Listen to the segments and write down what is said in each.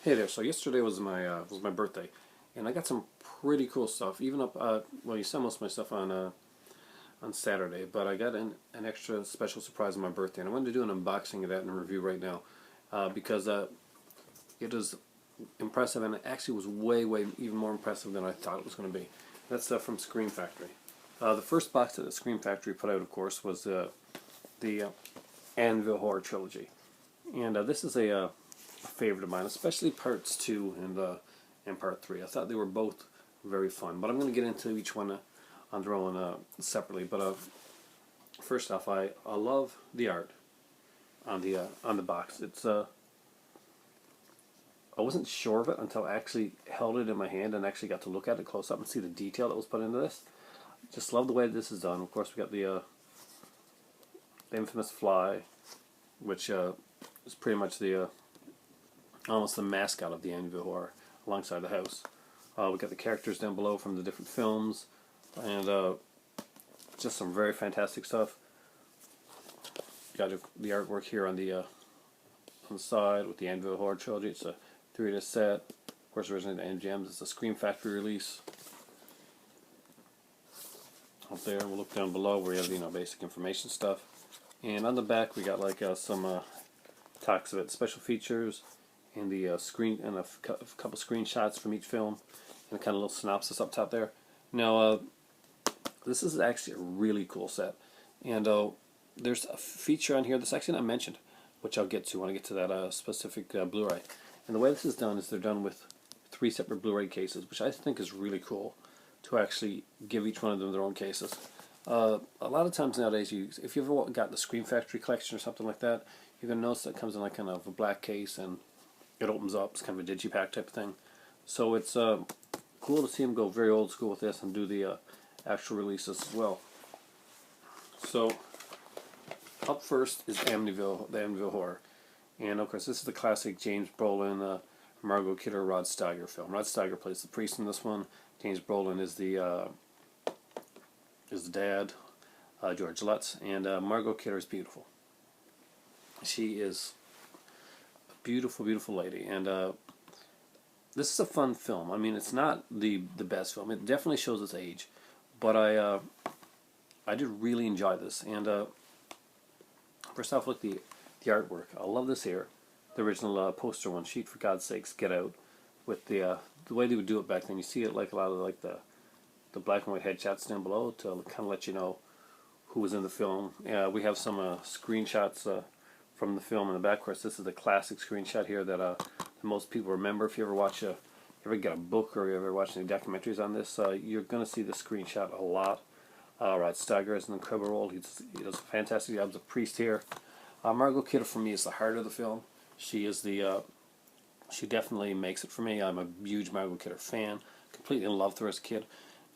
Hey there. So yesterday was my birthday, and I got some pretty cool stuff. Even up, well, you saw most of my stuff on Saturday, but I got an extra special surprise on my birthday, and I wanted to do an unboxing of that and a review right now, because it is impressive, and it actually was way even more impressive than I thought it was going to be. That's stuff from Scream Factory. The first box that the Scream Factory put out, of course, was the Amityville Horror Trilogy, and this is a favorite of mine, especially parts 2 and part 3. I thought they were both very fun, but I'm going to get into each one on their own separately. But first off, I love the art on the box. It's I wasn't sure of it until I actually held it in my hand and actually got to look at it close up and see the detail that was put into this. Just love the way this is done. Of course, we got the infamous fly, which is pretty much the almost the mascot of the Amityville Horror, alongside the house. We got the characters down below from the different films, and just some very fantastic stuff. Got the artwork here on the side with the Amityville Horror Trilogy. It's a 3-disc set. Of course, originally the MGMs. It's a Scream Factory release. Up there, we'll look down below where you have basic information stuff. And on the back, we got like some talks of it, special features, and the screen, and a couple screenshots from each film, and a kind of little synopsis up top there. Now, this is actually a really cool set, and there's a feature on here that's actually not mentioned, which I'll get to when I get to that specific Blu-ray. And the way this is done is they're done with 3 separate Blu-ray cases, which I think is really cool to actually give each one of them their own cases. A lot of times nowadays, if you ever got the Scream Factory collection or something like that, you're going to notice that it comes in like kind of a black case, and it opens up. It's kind of a digipack type of thing. So it's cool to see them go very old school with this and do the actual releases as well. So up first is Amityville, the Amityville Horror. And of course, this is the classic James Brolin, Margot Kidder, Rod Steiger film. Rod Steiger plays the priest in this one. James Brolin is the dad, George Lutz, and Margot Kidder is beautiful. She is a beautiful lady, and this is a fun film. I mean, it's not the best film. It definitely shows its age, but I did really enjoy this. And first off, look the artwork. I love this here. The original poster one, Sheet for God's Sakes, Get Out, with the way they would do it back then. You see it like a lot of like the black and white headshots down below to kind of let you know who was in the film. We have some screenshots from the film in the back. Of course, this is the classic screenshot here that most people remember. If you ever watch you ever get a book or you ever watch any documentaries on this, you're going to see the screenshot a lot. Rod Steiger is an incredible role. He does a fantastic job as a priest here. Margot Kidder for me is the heart of the film. She is she definitely makes it for me. I'm a huge Margot Kidder fan. Completely in love with her as a kid.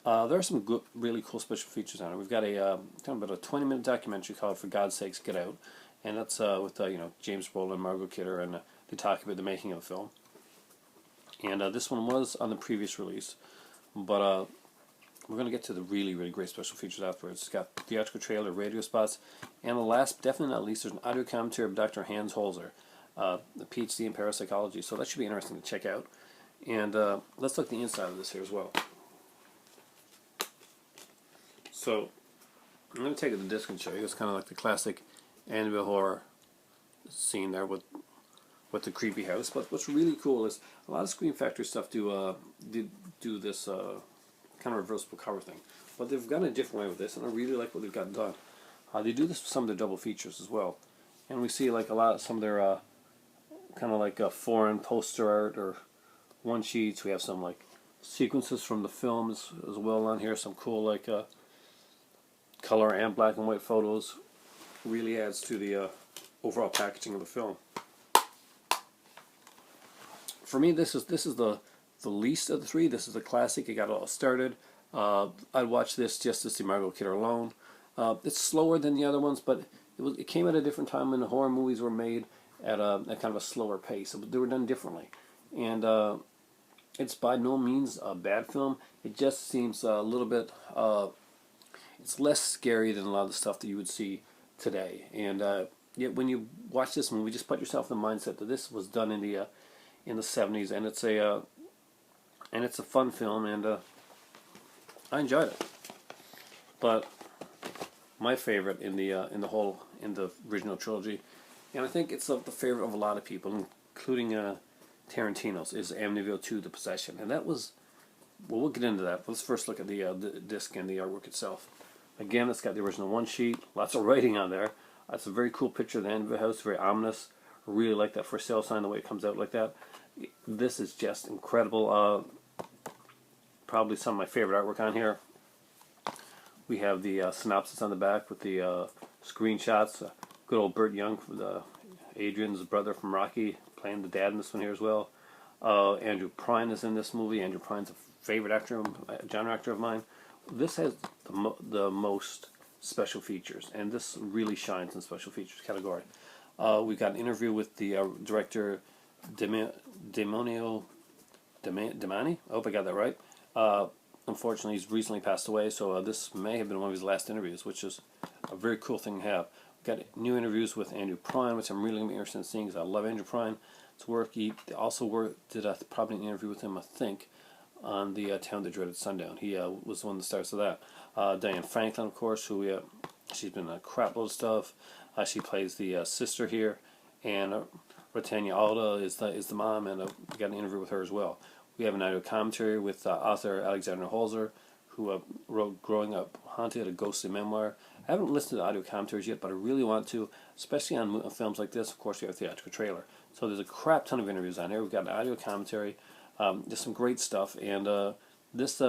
There are some good, really cool special features on it. We've got a kind of about a 20-minute documentary called "For God's Sakes, Get Out," and that's with James Brolin, Margot Kidder, and they talk about the making of the film. And this one was on the previous release, but we're going to get to the really great special features afterwards. It's got theatrical trailer, radio spots, and the last, but definitely not least, there's an audio commentary of Dr. Hans Holzer, the PhD in parapsychology. So that should be interesting to check out. And let's look at the inside of this here as well. So I'm going to take the disc and show you. It's kind of like the classic Amityville Horror scene there with the creepy house. But what's really cool is a lot of Scream Factory stuff do this kind of reversible cover thing, but they've gone a different way with this, and I really like what they've got done. They do this with some of their double features as well, and we see like some of their kind of like foreign poster art or one sheets. We have some like sequences from the films as well on here. Some cool like color and black and white photos. Really adds to the overall packaging of the film. For me, this is the least of the 3. This is the classic. It got it all started. I'd watch this just to see Margot Kidder alone. It's slower than the other ones, but it came at a different time when the horror movies were made at kind of a slower pace. So they were done differently, and it's by no means a bad film. It just seems a little bit. It's less scary than a lot of the stuff that you would see today. And yet, when you watch this movie, just put yourself in the mindset that this was done in the in the 70s, and it's a fun film, and I enjoyed it. But my favorite in the original trilogy, and I think it's the favorite of a lot of people, including Tarantino's, is Amityville 2: The Possession, and that was, well, we'll get into that. Let's first look at the disc and the artwork itself. Again, it's got the original one sheet, lots of writing on there. It's a very cool picture of the Amityville house, very ominous. I really like that for sale sign, the way it comes out like that. This is just incredible. Probably some of my favorite artwork on here. We have the synopsis on the back with the screenshots. Good old Burt Young, Adrian's brother from Rocky, playing the dad in this one here as well. Andrew Prine is in this movie. Andrew Prine's a favorite actor, genre actor of mine. This has the most special features, and this really shines in special features category. We've got an interview with the director Demani. I hope I got that right. Unfortunately, he's recently passed away, so this may have been one of his last interviews, which is a very cool thing to have. We've got new interviews with Andrew Prine, which I'm really going to be interested in seeing, because I love Andrew Prine. It's work. He also did probably an interview with him, I think, on the Town That Dreaded Sundown. He was one of the stars of that. Diane Franklin, of course, who she's been in a crap load of stuff. She plays the sister here, and Britannia Alda is the mom, and we got an interview with her as well. We have an audio commentary with author Alexander Holzer, who wrote Growing Up Haunted, a ghostly memoir. I haven't listened to the audio commentaries yet, but I really want to, especially on films like this. Of course, we have a theatrical trailer. So there's a crap ton of interviews on here. We've got an audio commentary, just some great stuff, and this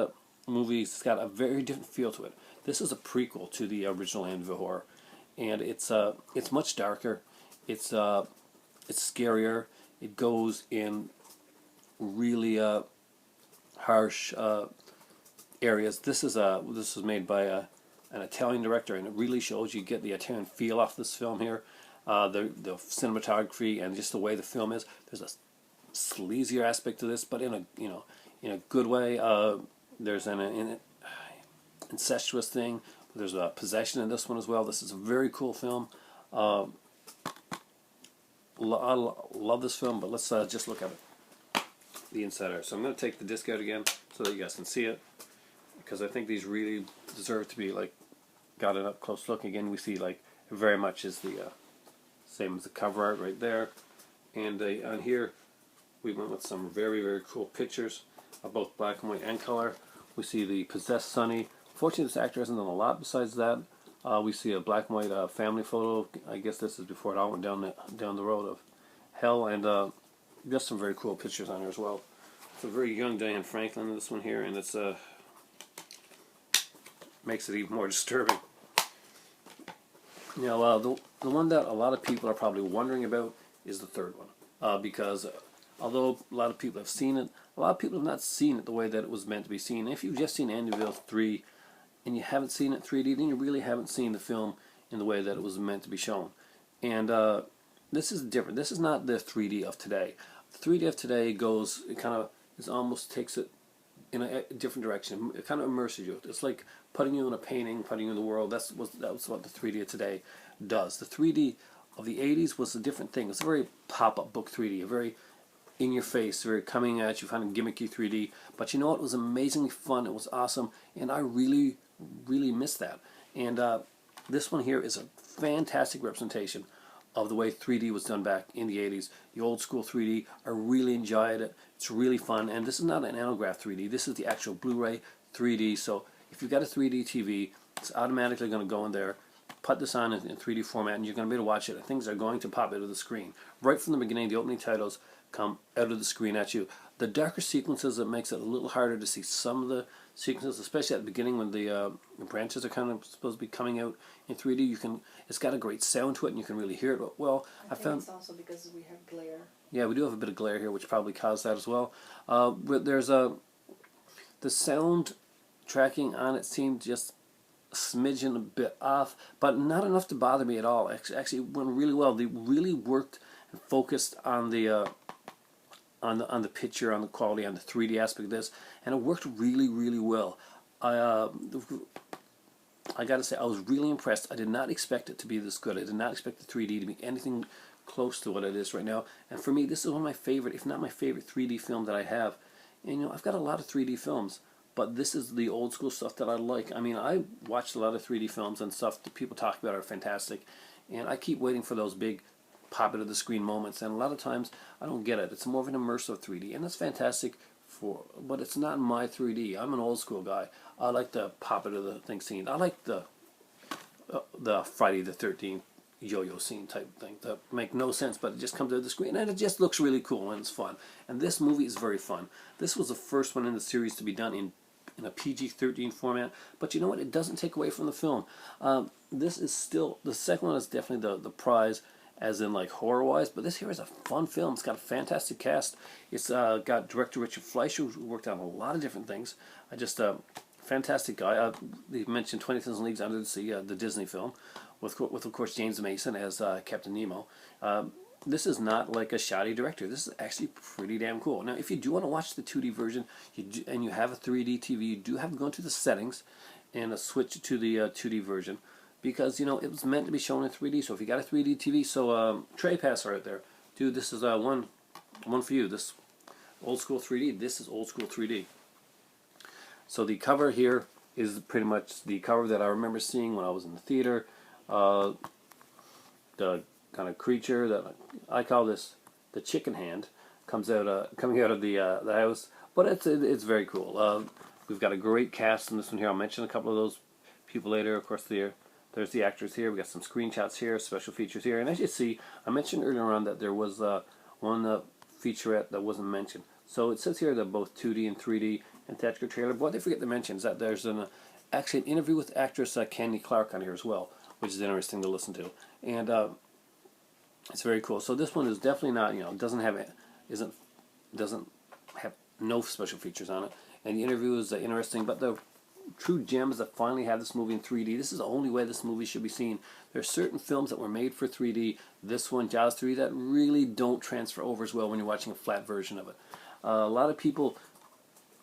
movie's got a very different feel to it. This is a prequel to the original Amityville Horror, and it's much darker. It's scarier. It goes in really harsh areas. This was made by an Italian director, and it really shows. You get the Italian feel off this film here. The cinematography and just the way the film is. There's a sleazier aspect to this, but in a good way. There's an incestuous thing. There's a possession in this one as well. This is a very cool film. I love this film, but let's just look at it, the inside art. So I'm going to take the disc out again so that you guys can see it, because I think these really deserve to be got an up close look. Again, we see it very much is the same as the cover art right there, and on here we went with some very, very cool pictures of both black and white and color. We see the possessed Sonny. Fortunately, this actor hasn't done a lot besides that. We see a black and white family photo. I guess this is before it all went down the road of hell, and just some very cool pictures on here as well. It's a very young Diane Franklin in this one here, and it's makes it even more disturbing. Now, the one that a lot of people are probably wondering about is the third one, because although a lot of people have seen it, a lot of people have not seen it the way that it was meant to be seen. If you've just seen Amityville 3 and you haven't seen it 3D, then you really haven't seen the film in the way that it was meant to be shown. And this is different. This is not the 3D of today. The 3D of today almost takes it in a different direction. It kind of immerses you. It's like putting you in a painting, putting you in the world. That's what the 3D of today does. The 3D of the 80s was a different thing. It's a very pop-up book 3D, a very in-your-face, very coming at you, kind of gimmicky 3D. But you know what? It was amazingly fun. It was awesome, and I really, really missed that. And this one here is a fantastic representation of the way 3D was done back in the 80s. The old school 3D, I really enjoyed it. It's really fun, and this is not an anaglyph 3D. This is the actual Blu-ray 3D, so if you've got a 3D TV, it's automatically going to go in there, put this on in 3D format, and you're going to be able to watch it, and things are going to pop out of the screen. Right from the beginning, the opening titles come out of the screen at you. The darker sequences, it makes it a little harder to see some of the sequences, especially at the beginning when the branches are kind of supposed to be coming out in 3D. It's got a great sound to it, and you can really hear it well. I found it's also because we have glare. Yeah, we do have a bit of glare here, which probably caused that as well. But there's the sound tracking on it seemed just a smidgen a bit off, but not enough to bother me at all. Actually, it went really well. They really worked and focused on the picture, on the quality, on the 3D aspect of this, and it worked really, really well. I got to say, I was really impressed. I did not expect it to be this good. I did not expect the 3D to be anything close to what it is right now. And for me, this is one of my favorite, if not my favorite 3D film that I have. And I've got a lot of 3D films, but this is the old school stuff that I like. I mean, I watched a lot of 3D films and stuff that people talk about are fantastic, and I keep waiting for those big pop it of the screen moments, and a lot of times I don't get it. It's more of an immersive 3D, and that's fantastic but it's not my 3D. I'm an old school guy. I like the pop it of the thing scene. I like the Friday the 13th yo-yo scene type thing that make no sense, but it just comes out of the screen and it just looks really cool and it's fun. And this movie is very fun. This was the first one in the series to be done in a PG-13 format, but you know what? It doesn't take away from the film. This is still, the second one is definitely the prize, as in like horror-wise, but this here is a fun film. It's got a fantastic cast. It's got director Richard Fleischer, who worked on a lot of different things. Fantastic guy. He mentioned 20,000 Leagues Under the Sea, the Disney film, with of course James Mason as Captain Nemo. This is not like a shoddy director. This is actually pretty damn cool. Now, if you do want to watch the 2D version and you have a 3D TV, you do have to go into the settings and switch to the 2D version, because it was meant to be shown in 3D. So if you got a 3D TV, so Trey Pass right there, dude, this is one for you. This old school 3D. This is old school 3D. So the cover here is pretty much the cover that I remember seeing when I was in the theater. The kind of creature that I call this the chicken hand coming out of the house, but it's very cool. We've got a great cast in this one here. I'll mention a couple of those people later. Of course, there's the actors here. We got some screenshots here, special features here, and as you see, I mentioned earlier on that there was one featurette that wasn't mentioned. So it says here that both 2D and 3D and theatrical trailer. But what they forget to mention is that there's actually an interview with actress Candy Clark on here as well, which is interesting to listen to, and it's very cool. So this one is definitely not, doesn't have no special features on it, and the interview is interesting. But the true gems that finally have this movie in 3D. This is the only way this movie should be seen. There are certain films that were made for 3D. This one, Jaws 3, that really don't transfer over as well when you're watching a flat version of it. A lot of people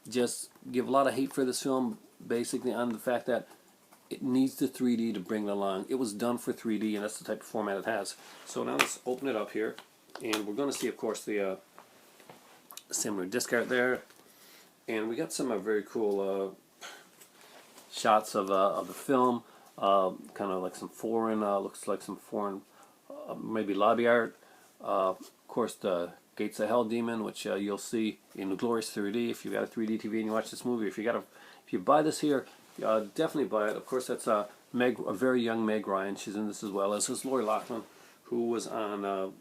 just give a lot of hate for this film, basically on the fact that it needs the 3D to bring it along. It was done for 3D, and that's the type of format it has. So now let's open it up here, and we're going to see, of course, the similar disc art there, and we got some very cool shots of the film, kind of like some foreign, looks like some foreign, maybe lobby art. Of course, the Gates of Hell demon, which you'll see in the glorious 3D if you've got a 3D TV and you watch this movie. If you buy this here, definitely buy it. Of course, that's a very young Meg Ryan. She's in this as well as Lori Loughlin, who was on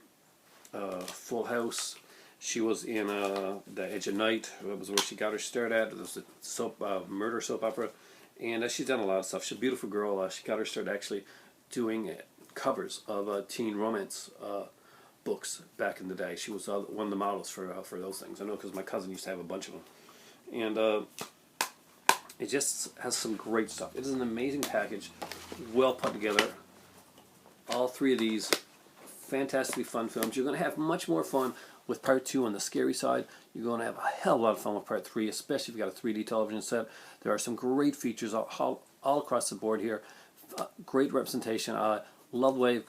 Full House. She was in The Edge of Night. That was where she got her start at. It was a murder soap opera. And she's done a lot of stuff. She's a beautiful girl. She got her start actually doing covers of teen romance books back in the day. She was one of the models for those things. I know because my cousin used to have a bunch of them. And it just has some great stuff. It is an amazing package, well put together. All three of these fantastically fun films. You're going to have much more fun with part 2 on the scary side. You're going to have a hell of a lot of fun with part 3, especially if you've got a 3D television set. There are some great features all across the board here. Great representation. I love the way,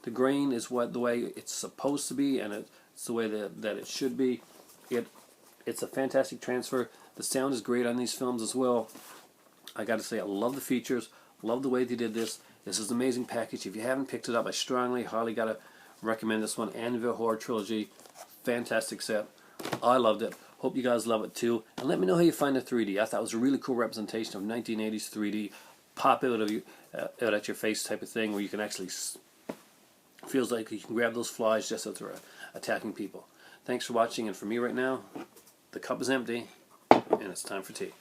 the grain is the way it's supposed to be, and it's the way that it should be. It's a fantastic transfer. The sound is great on these films as well. I got to say, I love the features. Love the way they did this. This is an amazing package. If you haven't picked it up, I highly got to recommend this one. Amityville Horror Trilogy. Fantastic set. I loved it. Hope you guys love it too. And let me know how you find the 3D. I thought it was a really cool representation of 1980s 3D. Pop out at your face type of thing, where you can actually feels like you can grab those flies just as they're attacking people. Thanks for watching, and for me right now, the cup is empty, and it's time for tea.